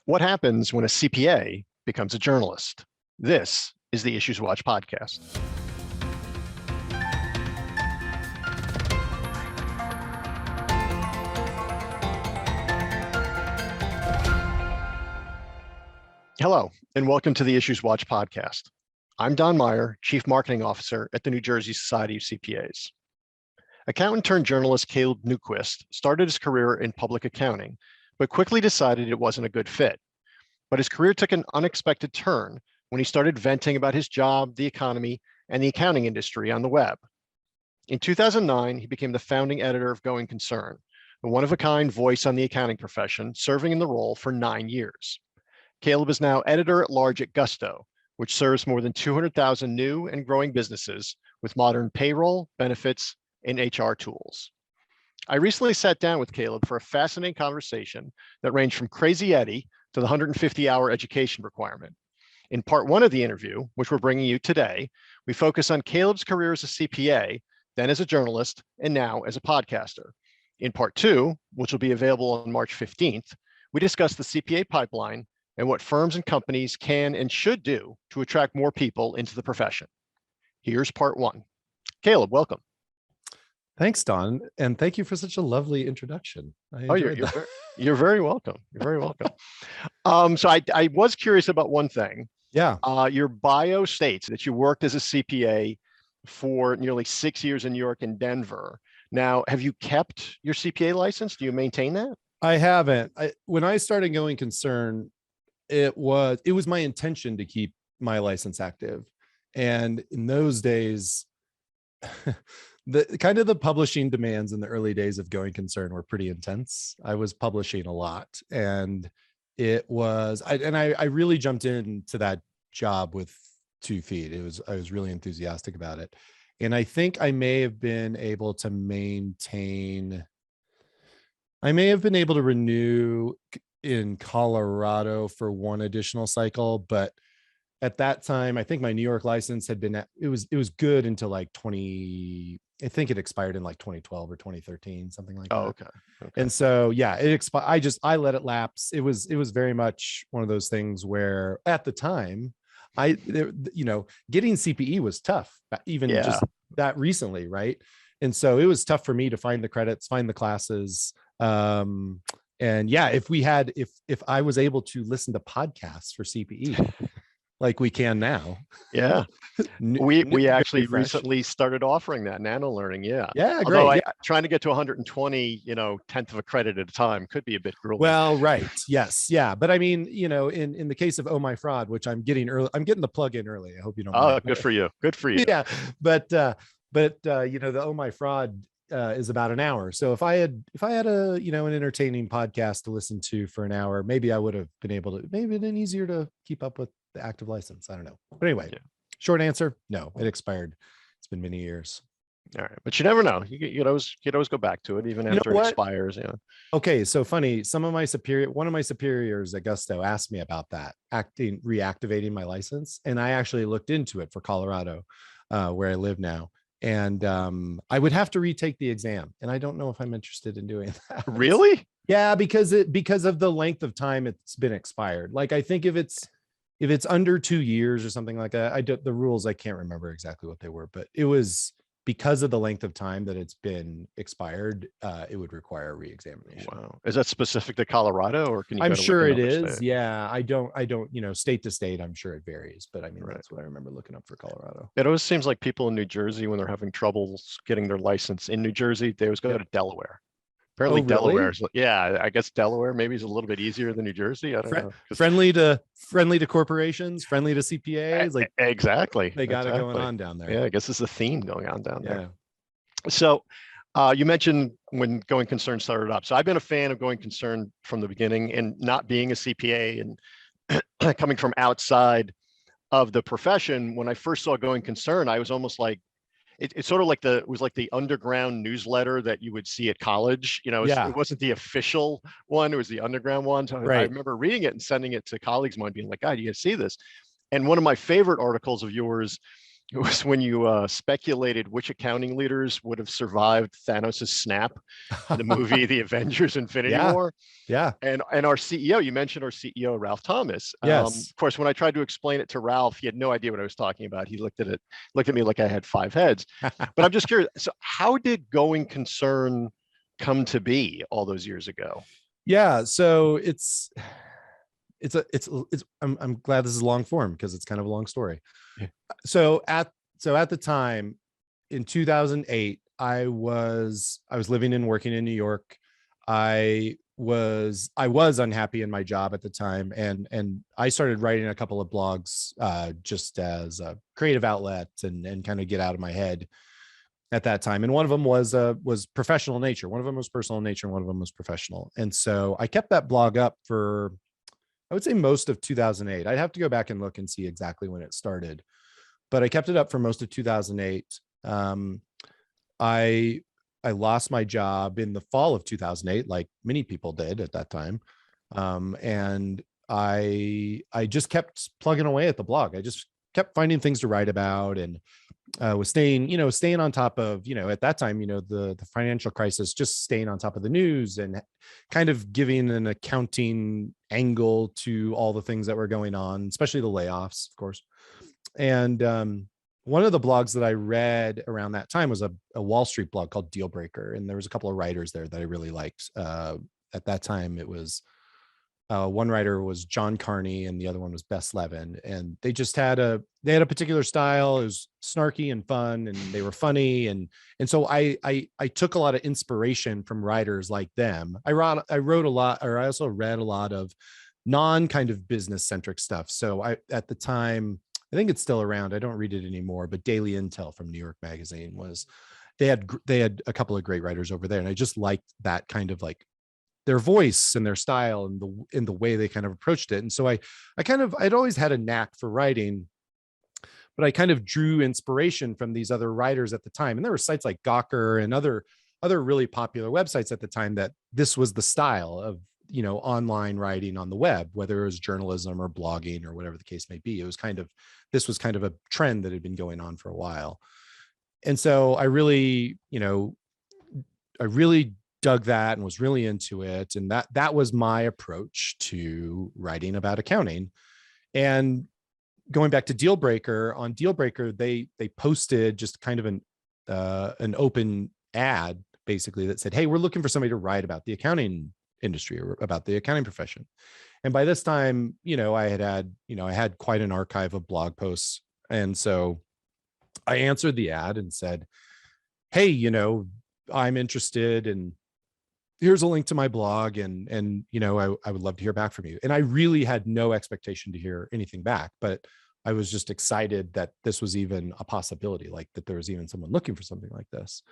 What happens when a CPA becomes a journalist? This is the IssuesWatch podcast. Hello, and welcome to the IssuesWatch podcast. I'm Don Meyer, Chief Marketing Officer at the New Jersey Society of CPAs. Accountant turned journalist Caleb Newquist started his career in public accounting, but quickly decided it wasn't a good fit. But his career took an unexpected turn when he started venting about his job, the economy, and the accounting industry on the web. In 2009, he became the founding editor of Going Concern, a one-of-a-kind voice on the accounting profession, serving in the role for 9 years. Caleb is now editor-at-large at Gusto, which serves more than 200,000 new and growing businesses with modern payroll, benefits, and HR tools. I recently sat down with Caleb for a fascinating conversation that ranged from Crazy Eddie to the 150-hour education requirement. In part one of the interview, which we're bringing you today, we focus on Caleb's career as a CPA, then as a journalist, and now as a podcaster. In part two, which will be available on March 15th, we discuss the CPA pipeline and what firms and companies can and should do to attract more people into the profession. Here's part one. Caleb, welcome. Thanks, Don, and thank you for such a lovely introduction. You're very welcome. You're very welcome. So I was curious about one thing. Yeah. Your bio states that you worked as a CPA for nearly 6 years in New York and Denver. Now, have you kept your CPA license? Do you maintain that? I haven't. When I started Going Concern, it was my intention to keep my license active, and in those days. The publishing demands in the early days of Going Concern were pretty intense. I was publishing a lot, and I really jumped into that job with 2 feet. I was really enthusiastic about it. And I think I may have been able to renew in Colorado for one additional cycle, but at that time, I think my New York license had been, it was good until like I think it expired in like 2012 or 2013, something like that. Oh, okay. And so, yeah, it expired. I let it lapse. It was very much one of those things where at the time getting CPE was tough, even just that recently. Right. And so it was tough for me to find the credits, find the classes. And yeah, if I was able to listen to podcasts for CPE, like we can now. Yeah. We actually recently started offering that nano learning. Yeah. Yeah. Great. Although trying to get to 120, 10th of a credit at a time could be a bit grueling. Well, right. Yes. Yeah. But I mean, in the case of Oh My Fraud, which I'm getting the plug in early. I hope you don't mind. Good for you. Good for you. Yeah. But the Oh My Fraud is about an hour. So if I had an entertaining podcast to listen to for an hour, maybe I would have been able to, maybe been easier to keep up with the active license. I don't know. But anyway, Short answer, no, it expired. It's been many years. All right, but you never know. You could always go back to it even after it expires. Yeah. Okay, so funny. One of my superiors at Gusto asked me about that, reactivating my license, and I actually looked into it for Colorado, where I live now. And I would have to retake the exam, and I don't know if I'm interested in doing that. Really? Yeah, because of the length of time it's been expired. Like, I think if it's under 2 years or something like that, the rules, I can't remember exactly what they were, but it was because of the length of time that it's been expired, it would require a re-examination. Wow. Is that specific to Colorado, or can you? I'm sure it is. State? Yeah, I don't, state to state, I'm sure it varies, but I mean, right. That's what I remember looking up for Colorado. It always seems like people in New Jersey, when they're having troubles getting their license in New Jersey, they always go to Delaware. Apparently, Delaware. Yeah, I guess Delaware maybe is a little bit easier than New Jersey. I don't know. Friendly to corporations, friendly to CPAs. Like exactly. They got it going on down there. Yeah, I guess it's a theme going on down there. So you mentioned when Going Concern started up. So I've been a fan of Going Concern from the beginning, and not being a CPA and coming from outside of the profession. When I first saw Going Concern, I was almost like, it's sort of like it was like the underground newsletter that you would see at college. It wasn't the official one; it was the underground one. So right. I remember reading it and sending it to colleagues of mine, being like, "God, you gotta see this." And one of my favorite articles of yours It was when you speculated which accounting leaders would have survived Thanos' snap in the movie The Avengers Infinity Yeah. War. Yeah. And our CEO, you mentioned our CEO, Ralph Thomas. Yes. Of course, when I tried to explain it to Ralph, he had no idea what I was talking about. He looked at me like I had 5 heads. But I'm just curious. So how did going concern come to be all those years ago? Yeah. So I'm glad this is long form because it's kind of a long story. Yeah. So at the time in 2008, I was living and working in New York. I was unhappy in my job at the time, and I started writing a couple of blogs just as a creative outlet and kind of get out of my head at that time. And one of them was professional nature. One of them was personal nature, and one of them was professional. And so I kept that blog up for, I would say, most of 2008. I'd have to go back and look and see exactly when it started, but I kept it up for most of 2008. I lost my job in the fall of 2008, like many people did at that time, and I just kept plugging away at the blog. I just kept finding things to write about, and was staying on top of, at that time, the financial crisis, just staying on top of the news and kind of giving an accounting angle to all the things that were going on, especially the layoffs, of course. And one of the blogs that I read around that time was a Wall Street blog called Deal Breaker. And there was a couple of writers there that I really liked. At that time, it was one writer was John Carney and the other one was Bess Levin. And they just had a particular style. It was snarky and fun, and they were funny. And so I took a lot of inspiration from writers like them. I wrote a lot, or I also read a lot of non kind of business centric stuff. So at the time, I think it's still around. I don't read it anymore, but Daily Intel from New York Magazine they had a couple of great writers over there. And I just liked that kind of like their voice and their style and the way they kind of approached it. And so I'd always had a knack for writing, but I kind of drew inspiration from these other writers at the time. And there were sites like Gawker and other really popular websites at the time that this was the style of, online writing on the web, whether it was journalism or blogging or whatever the case may be. This was kind of a trend that had been going on for a while. And so I really dug that and was really into it. And that was my approach to writing about accounting. And going back to Deal Breaker, on Deal Breaker, they posted just kind of an open ad basically that said, "Hey, we're looking for somebody to write about the accounting industry or about the accounting profession." And by this time, I had quite an archive of blog posts. And so I answered the ad and said, "Hey, I'm interested, and here's a link to my blog, and I would love to hear back from you." And I really had no expectation to hear anything back, but I was just excited that this was even a possibility, like that there was even someone looking for something like this.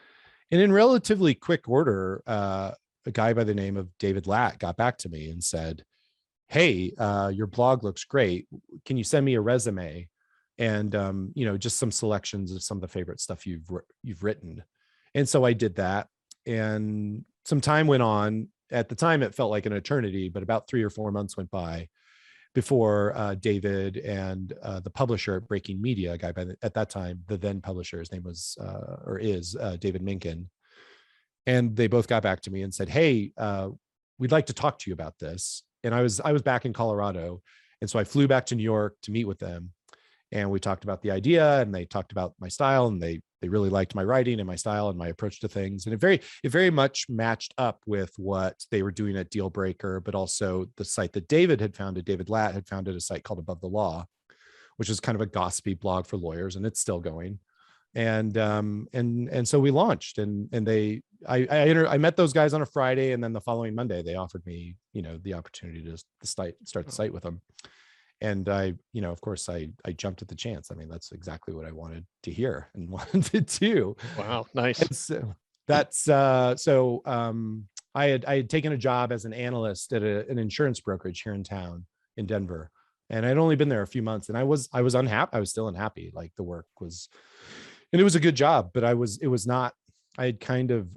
And in relatively quick order, a guy by the name of David Latt got back to me and said, "Hey, your blog looks great. Can you send me a resume and just some selections of some of the favorite stuff you've written?" And so I did that, and some time went on. At the time, it felt like an eternity, but about 3 or 4 months went by before David and the publisher at Breaking Media, a guy at that time, the then publisher, his name was David Minkin. And they both got back to me and said, "Hey, we'd like to talk to you about this." And I was back in Colorado. And so I flew back to New York to meet with them. And we talked about the idea, and they talked about my style, and they really liked my writing and my style and my approach to things. And it very much matched up with what they were doing at Deal Breaker, but also the site that David Latt had founded, a site called Above the Law, which is kind of a gossipy blog for lawyers, and it's still going. And so we launched, and I met those guys on a Friday, and then the following Monday they offered me, the opportunity to start the site with them. And of course I jumped at the chance. I mean, that's exactly what I wanted to hear and wanted to do. Wow, nice. And so that's I had taken a job as an analyst at an insurance brokerage here in town in Denver. And I'd only been there a few months, and I was unhappy. I was still unhappy. Like, the work was, and it was a good job, but it was not, I had kind of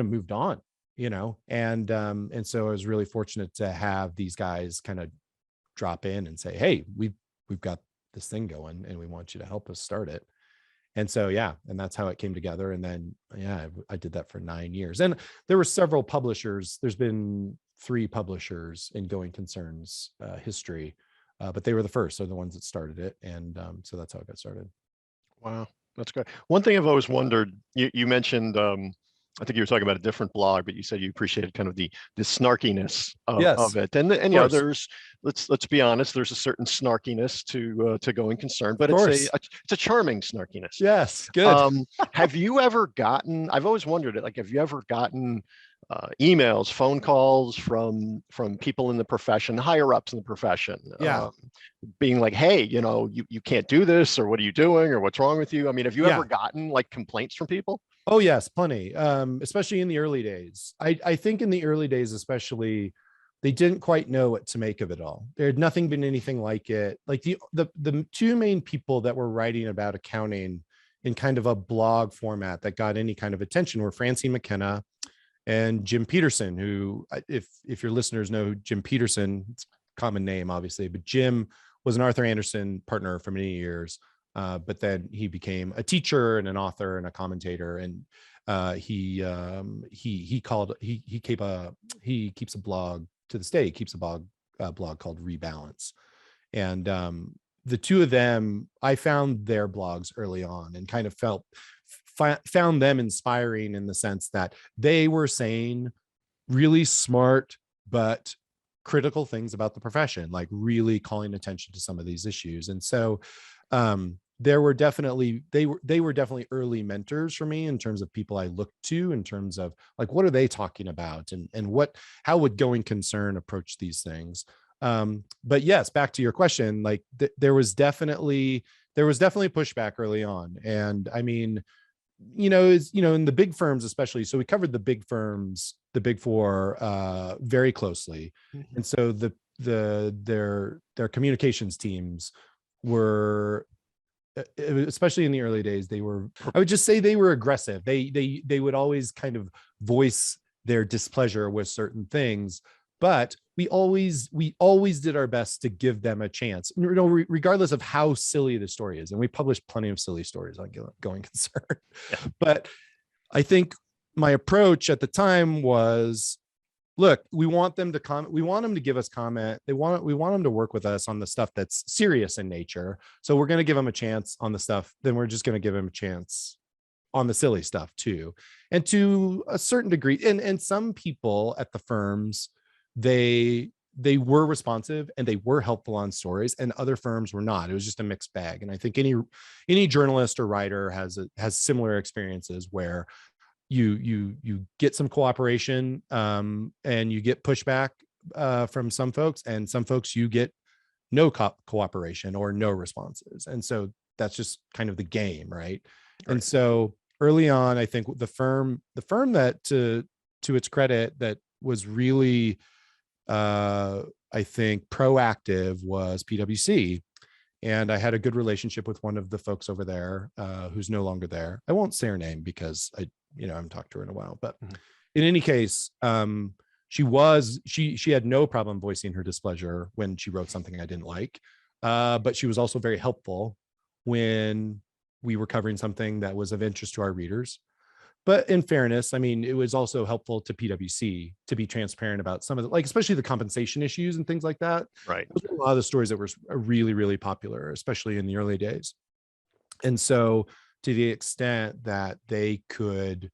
moved on, and so I was really fortunate to have these guys kind of drop in and say, "Hey, we've got this thing going, and we want you to help us start it." And so, yeah, and that's how it came together. And then, yeah, I did that for 9 years. And there were several publishers. There's been 3 publishers in Going Concerns history, but they were the first, so the ones that started it. And so that's how it got started. Wow, that's good. One thing I've always wondered, you mentioned, I think you were talking about a different blog, but you said you appreciated kind of the snarkiness of it. And you know, there's, let's be honest, there's a certain snarkiness to Going Concern, but it's a charming snarkiness. Yes, good. Have you ever gotten, I've always wondered it, like, have you ever gotten emails, phone calls from people in the profession, higher ups in the profession, being like, hey, you know, you can't do this, or what are you doing, or what's wrong with you? I mean, have you ever gotten like complaints from people? Oh yes, plenty. Especially in the early days. I think in the early days, especially, they didn't quite know what to make of it all. There had nothing been anything like it. Like the 2 main people that were writing about accounting in kind of a blog format that got any kind of attention were Francine McKenna and Jim Peterson, who, if your listeners know Jim Peterson, it's a common name, obviously, but Jim was an Arthur Andersen partner for many years. But then he became a teacher and an author and a commentator. And he keeps a blog to this day. He keeps a blog called Rebalance. And the 2 of them, I found their blogs early on and kind of found them inspiring in the sense that they were saying really smart but critical things about the profession, like really calling attention to some of these issues. And so they were definitely early mentors for me in terms of people I looked to, in terms of like, what are they talking about, and how would Going Concern approach these things. But yes, back to your question, like there was definitely pushback early on. And I mean, in the big firms especially, so we covered the big firms, the big 4 very closely. Mm-hmm. And so their communications teams were, especially in the early days, I would just say they were aggressive. They would always kind of voice their displeasure with certain things, but we always did our best to give them a chance, regardless of how silly the story is. And we published plenty of silly stories on Going Concern. Yeah. But I think my approach at the time was, look, we want them to we want them to give us comment. We want them to work with us on the stuff that's serious in nature. So we're going to give them a chance on the stuff. Then we're just going to give them a chance on the silly stuff too. And to a certain degree, and some people at the firms, they were responsive and they were helpful on stories, and other firms were not. It was just a mixed bag. And I think any journalist or writer has similar experiences where you get some cooperation, and you get pushback from some folks, and some folks you get no cooperation or no responses. And so that's just kind of the game, right? And so early on, I think the firm that, to its credit, that was really I think proactive was PwC. And I had a good relationship with one of the folks over there, who's no longer there. I won't say her name because I haven't talked to her in a while, but in any case, she had no problem voicing her displeasure when she wrote something I didn't like. But she was also very helpful when we were covering something that was of interest to our readers. But in fairness, I mean, it was also helpful to PwC to be transparent about some of the, like, especially the compensation issues and things like that. Right. Those were a lot of the stories that were really, really popular, especially in the early days. And so to the extent that they could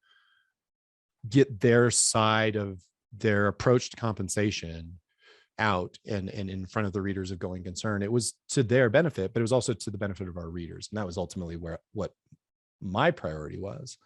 get their side of their approach to compensation out and in front of the readers of Going Concern, it was to their benefit, but it was also to the benefit of our readers. And that was ultimately what my priority was.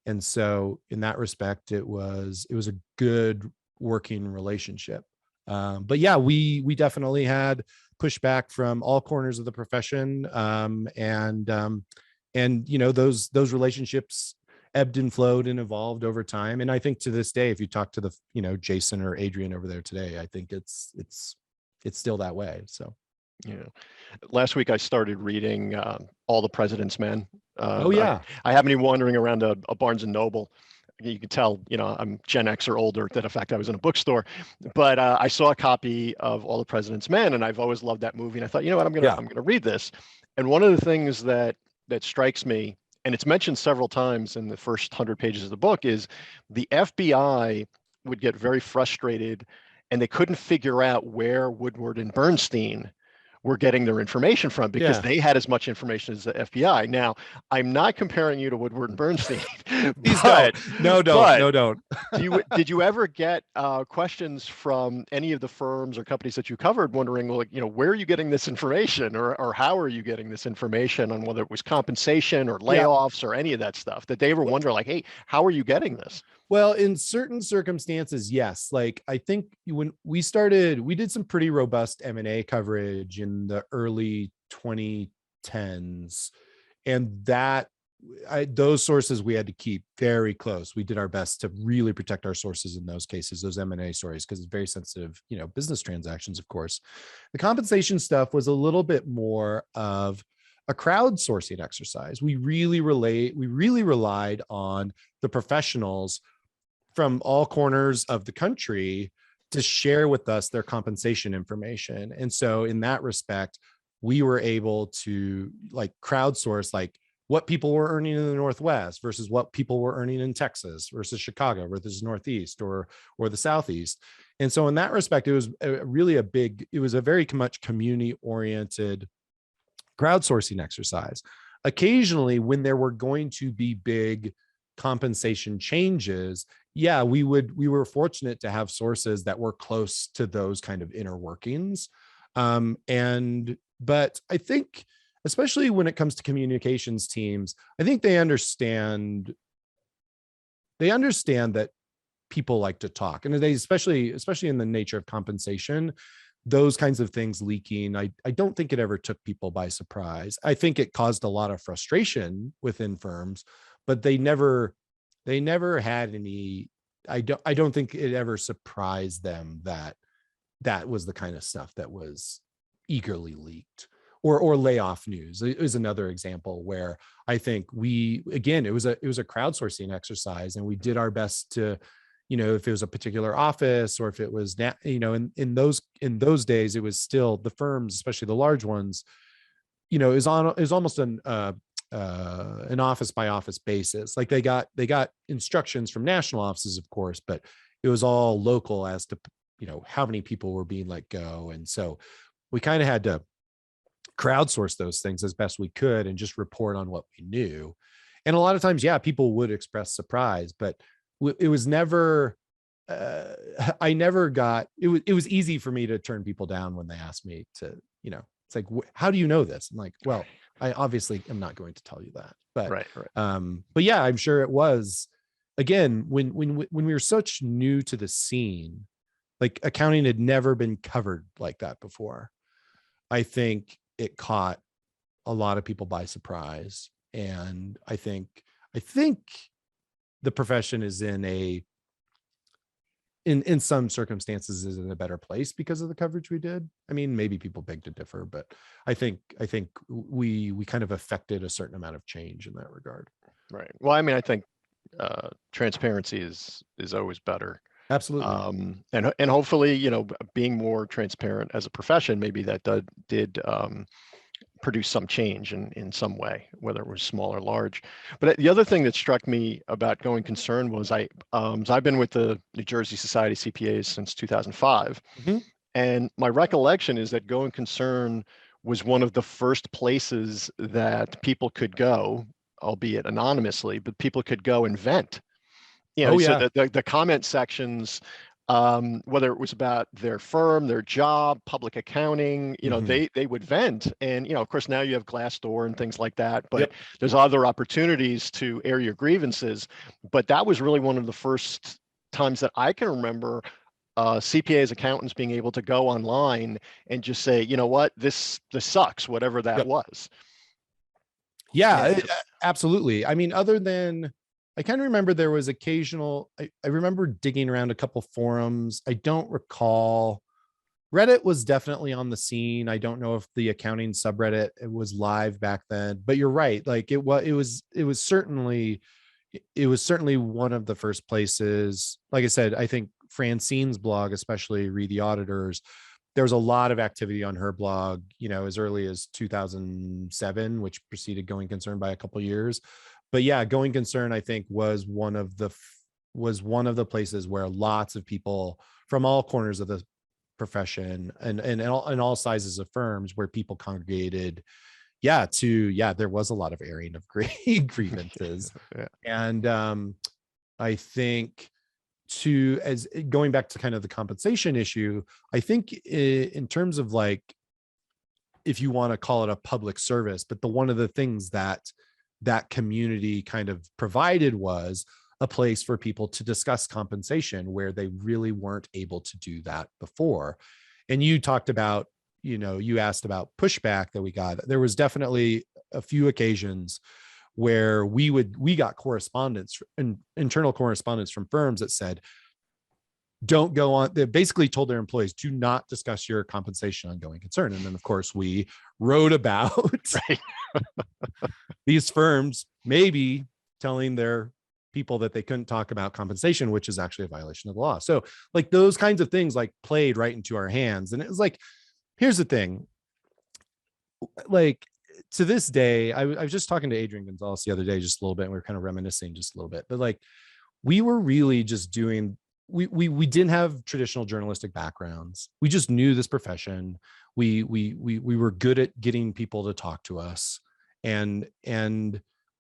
And so in that respect, it was a good working relationship. But yeah, we definitely had pushback from all corners of the profession. And those relationships ebbed and flowed and evolved over time. And I think to this day, if you talk to Jason or Adrian over there today, I think it's still that way. So. Yeah. Last week I started reading All the President's Men. Oh yeah. I happened to be wandering around a Barnes and Noble. You could tell, I'm Gen X or older, that in fact I was in a bookstore, but I saw a copy of All the President's Men, and I've always loved that movie. And I thought, I'm gonna read this. And one of the things that strikes me and it's mentioned several times in the first 100 pages of the book, is the FBI would get very frustrated and they couldn't figure out where Woodward and Bernstein were getting their information from, because they had as much information as the FBI. Now, I'm not comparing you to Woodward and Bernstein, Please but, don't. No, don't. but No, don't. did you ever get questions from any of the firms or companies that you covered wondering, well, where are you getting this information, or how are you getting this information on whether it was compensation or layoffs or any of that stuff? Did they ever wonder, like, hey, how are you getting this? Well, in certain circumstances, yes. Like, I think when we started, we did some pretty robust M&A coverage in the early 2010s. And those sources we had to keep very close. We did our best to really protect our sources in those cases, those M&A stories, because it's very sensitive, business transactions, of course. The compensation stuff was a little bit more of a crowdsourcing exercise. We really relied on the professionals from all corners of the country to share with us their compensation information. And so in that respect, we were able to crowdsource what people were earning in the Northwest versus what people were earning in Texas versus Chicago versus Northeast or the Southeast. And so in that respect, it was it was a very much community oriented crowdsourcing exercise. Occasionally, when there were going to be big compensation changes, we were fortunate to have sources that were close to those kind of inner workings. But I think, especially when it comes to communications teams, I think they understand that people like to talk, and they especially in the nature of compensation, those kinds of things leaking, I don't think it ever took people by surprise. I think it caused a lot of frustration within firms, but they never had any, I don't think it ever surprised them that was the kind of stuff that was eagerly leaked. Or layoff news is another example where I think it was a crowdsourcing exercise, and we did our best to, if it was a particular office or if it was, in those days, it was still the firms, especially the large ones, is almost an office by office basis. Like they got instructions from national offices, of course, but it was all local as to, how many people were being let go. And so we kind of had to crowdsource those things as best we could and just report on what we knew. And a lot of times, people would express surprise, but it was never, I never got, it was easy for me to turn people down when they asked me to, it's like, how do you know this? I'm like, well, I obviously am not going to tell you that, but, right. But yeah, I'm sure it was, again, when we were such new to the scene, like accounting had never been covered like that before. I think it caught a lot of people by surprise. And I think the profession is in some circumstances is in a better place because of the coverage we did. I mean, maybe people beg to differ, but I think we kind of affected a certain amount of change in that regard. Right. Well, I mean, I think transparency is always better. Absolutely. And hopefully, being more transparent as a profession, maybe that did produce some change in some way, whether it was small or large. But the other thing that struck me about going concern was I've been with the New Jersey Society of CPAs since 2005. Mm-hmm. And my recollection is that going concern was one of the first places that people could go, albeit anonymously, but people could go and vent. So the comment sections, whether it was about their firm, their job, public accounting, they would vent. And, of course, now you have Glassdoor and things like that, but there's other opportunities to air your grievances. But that was really one of the first times that I can remember CPAs, accountants being able to go online and just say, you know what, this sucks, whatever that was. Yeah, absolutely. I mean, other than, I kind of remember there was occasional, I remember digging around a couple forums. I don't recall. Reddit was definitely on the scene. I don't know if the accounting subreddit was live back then, but you're right. Like it was certainly one of the first places. Like I said, I think Francine's blog, especially Read the Auditors, there was a lot of activity on her blog, as early as 2007, which preceded Going Concern by a couple of years. But yeah, Going Concern, I think, was one of the places where lots of people from all corners of the profession and all sizes of firms, where people congregated. There was a lot of airing of grievances. Yeah. And I think, as going back to kind of the compensation issue, I think in terms of like, if you want to call it a public service, but one of the things that community kind of provided was a place for people to discuss compensation, where they really weren't able to do that before. And you talked about, you asked about pushback that we got. There was definitely a few occasions where we got correspondence and internal correspondence from firms that said, don't go on. They basically told their employees, do not discuss your compensation on Going Concern. And then of course we wrote about Right. these firms maybe telling their people that they couldn't talk about compensation, which is actually a violation of the law. So like those kinds of things like played right into our hands. And it was like, here's the thing, like, to this day, I was just talking to Adrian Gonzalez the other day, just a little bit, and we were kind of reminiscing just a little bit, but like, we were really just doing, we didn't have traditional journalistic backgrounds. We just knew this profession. We were good at getting people to talk to us. And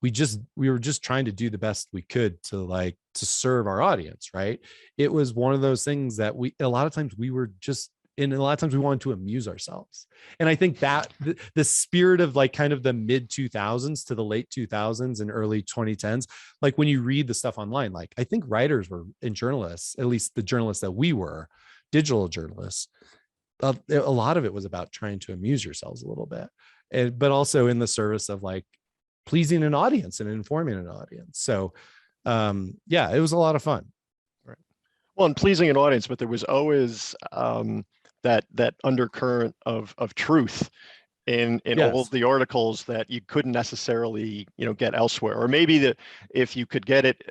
we were just trying to do the best we could to serve our audience. Right. It was one of those things that a lot of times we wanted to amuse ourselves. And I think that the spirit of like kind of the mid 2000s to the late 2000s and early 2010s, like when you read the stuff online, like I think writers and journalists, at least the journalists that we were, digital journalists, a lot of it was about trying to amuse yourselves a little bit, but also in the service of like pleasing an audience and informing an audience. So it was a lot of fun. Right. Well, and pleasing an audience, but there was always that undercurrent of truth in Yes. all of the articles that you couldn't necessarily get elsewhere, or maybe if you could get it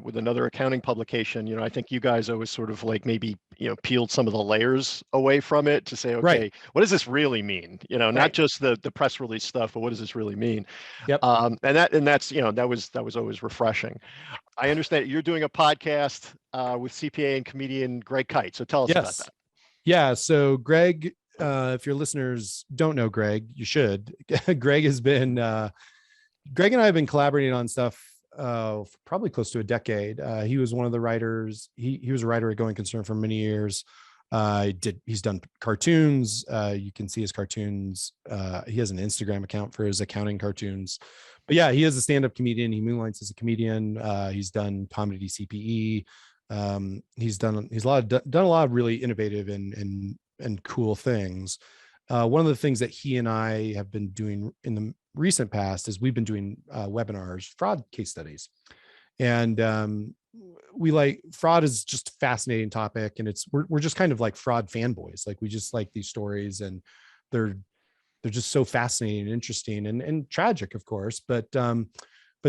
with another accounting publication. I think you guys always sort of like maybe peeled some of the layers away from it to say, okay, Right. What does this really mean? Not Right. just the press release stuff, but what does this really mean? Yep. And that's that was always refreshing. I understand you're doing a podcast with CPA and comedian Greg Kite, so tell us about that. Yeah. So Greg, if your listeners don't know Greg, you should. Greg and I have been collaborating on stuff probably close to a decade. He was one of the writers. He was a writer at Going Concern for many years. He's done cartoons. You can see his cartoons. He has an Instagram account for his accounting cartoons. But yeah, he is a stand-up comedian. He moonlights as a comedian. He's done comedy CPE. He's done a lot of really innovative and cool things. One of the things that he and I have been doing in the recent past is we've been doing webinars, fraud case studies. And fraud is just a fascinating topic. And we're just kind of like fraud fanboys. Like we just like these stories, and they're just so fascinating and interesting and tragic, of course, but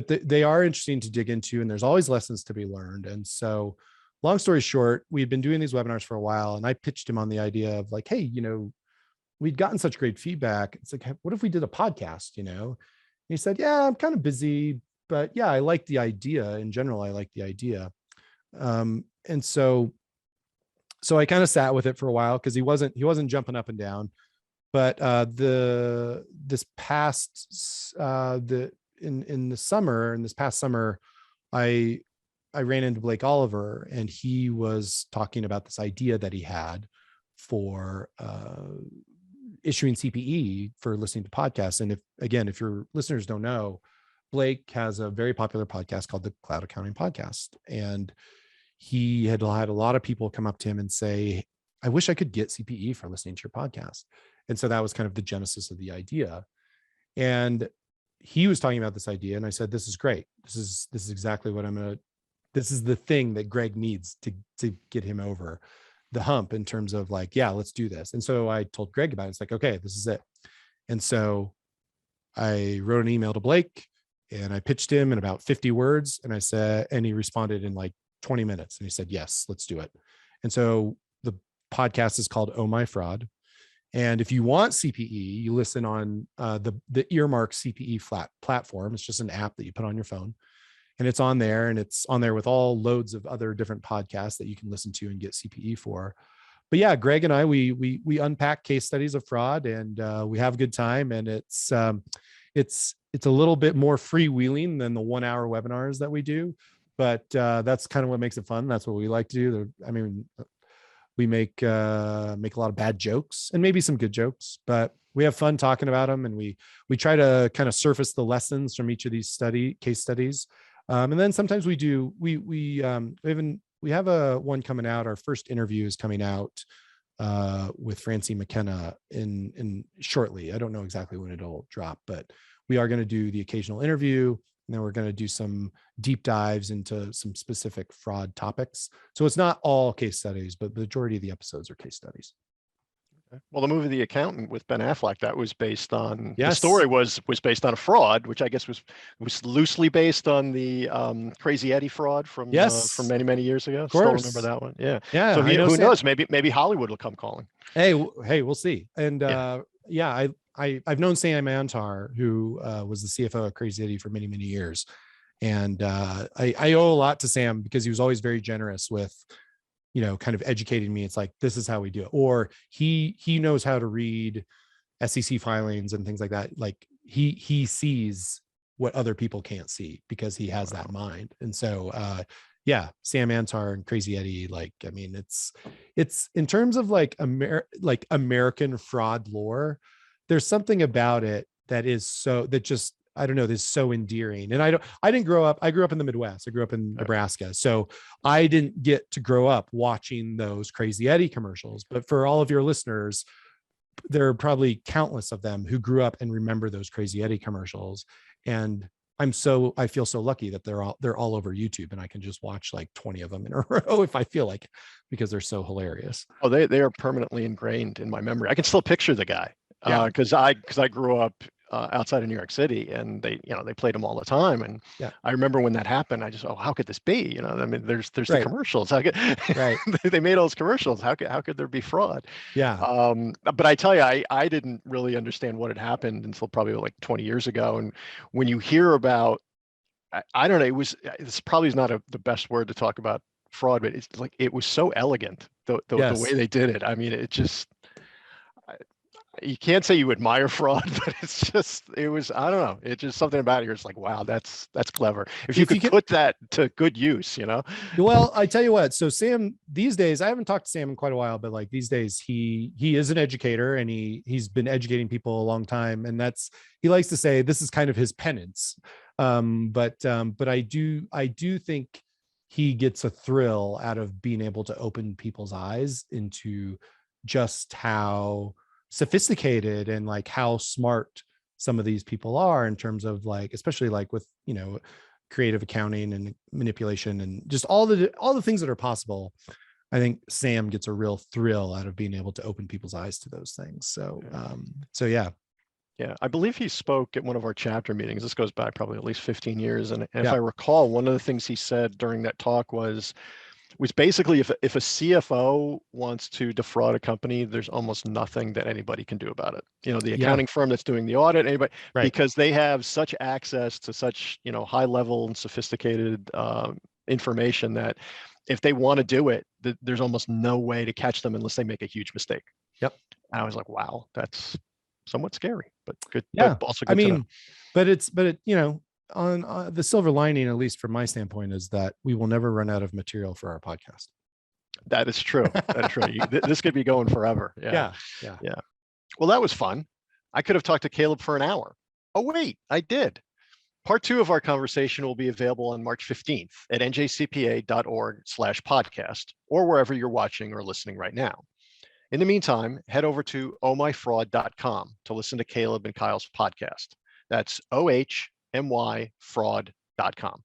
they are interesting to dig into, and there's always lessons to be learned. And so long story short, we'd been doing these webinars for a while, and I pitched him on the idea of like, hey, we'd gotten such great feedback. It's like, what if we did a podcast, And he said, yeah, I'm kind of busy, but yeah, I like the idea. In general, I like the idea. And so I kind of sat with it for a while because he wasn't jumping up and down. But this past summer, I ran into Blake Oliver, and he was talking about this idea that he had for issuing CPE for listening to podcasts. And if your listeners don't know, Blake has a very popular podcast called the Cloud Accounting Podcast. And he had a lot of people come up to him and say, I wish I could get CPE for listening to your podcast. And so that was kind of the genesis of the idea. And he was talking about this idea, and I said, this is great. This is exactly what this is the thing that Greg needs to get him over the hump in terms of like, yeah, let's do this. And so I told Greg about it. It's like, okay, this is it. And so I wrote an email to Blake, and I pitched him in about 50 words. And I said, and he responded in like 20 minutes. And he said, yes, let's do it. And so the podcast is called Oh My Fraud. And if you want CPE, you listen on the Earmark CPE flat platform. It's just an app that you put on your phone, and it's on there, and it's on there with all loads of other different podcasts that you can listen to and get CPE for. But yeah, Greg and I, we unpack case studies of fraud, and we have a good time. And it's a little bit more freewheeling than the 1 hour webinars that we do, but that's kind of what makes it fun. That's what we like to do. I mean, we make a lot of bad jokes and maybe some good jokes, but we have fun talking about them, and we try to kind of surface the lessons from each of these case studies. And then sometimes we have a one coming out. Our first interview is coming out with Francine McKenna in shortly. I don't know exactly when it'll drop, but we are going to do the occasional interview, and then we're going to do some deep dives into some specific fraud topics. So it's not all case studies, but the majority of the episodes are case studies. Well, the movie The Accountant with Ben Affleck, that was based on, yes. The story was based on a fraud, which I guess was loosely based on the Crazy Eddie fraud from many, many years ago. Still remember that one. Yeah. Yeah. So who knows? Maybe Hollywood will come calling. Hey, we'll see. And I've known Sam Antar, who was the CFO of Crazy Eddie for many, many years. And I owe a lot to Sam, because he was always very generous with, kind of educating me. It's like, this is how we do it. Or he knows how to read SEC filings and things like that. Like he sees what other people can't see, because he has that mind. And so, Sam Antar and Crazy Eddie, like, I mean, it's in terms of like American fraud lore, there's something about it that is I don't know, this is so endearing. And I grew up in the Midwest. I grew up in Nebraska. So I didn't get to grow up watching those Crazy Eddie commercials, but for all of your listeners, there are probably countless of them who grew up and remember those Crazy Eddie commercials. And I feel so lucky that they're all over YouTube, and I can just watch like 20 of them in a row if I feel like it, because they're so hilarious. Oh, they are permanently ingrained in my memory. I can still picture the guy, because I grew up outside of New York City, and they played them all the time. And I remember when that happened, I just, how could this be? I mean, there's the commercials. How could they made all those commercials? How could there be fraud? Yeah. But I tell you, I didn't really understand what had happened until probably like 20 years ago. And when you hear about, I don't know, this probably is not the best word to talk about fraud, but it's like, it was so elegant, the way they did it. I mean, it just, you can't say you admire fraud, but it was, I don't know. It's just something about it. It's like, wow, that's clever. If you could put that to good use, Well, I tell you what, so Sam, these days, I haven't talked to Sam in quite a while, but like these days he is an educator, and he's been educating people a long time. And he likes to say this is kind of his penance. But I do think he gets a thrill out of being able to open people's eyes into just how sophisticated and like how smart some of these people are in terms of like, especially like with, creative accounting and manipulation and just all the things that are possible. I think Sam gets a real thrill out of being able to open people's eyes to those things. So, yeah. Yeah, I believe he spoke at one of our chapter meetings. This goes back probably at least 15 years. And if I recall, one of the things he said during that talk was basically, if a CFO wants to defraud a company, there's almost nothing that anybody can do about it. The accounting firm that's doing the audit, anybody, because they have such access to such, high level and sophisticated information that if they want to do it, there's almost no way to catch them unless they make a huge mistake. Yep. And I was like, wow, that's somewhat scary, but good. Yeah. But also good to know. but on the silver lining, at least from my standpoint, is that we will never run out of material for our podcast. That is true. That's true. This could be going forever. Yeah. Well, that was fun. I could have talked to Caleb for an hour. Oh, wait, I did. Part 2 of our conversation will be available on March 15th at njcpa.org/podcast, or wherever you're watching or listening right now. In the meantime, head over to ohmyfraud.com to listen to Caleb and Kyle's podcast. That's ohmyfraud.com.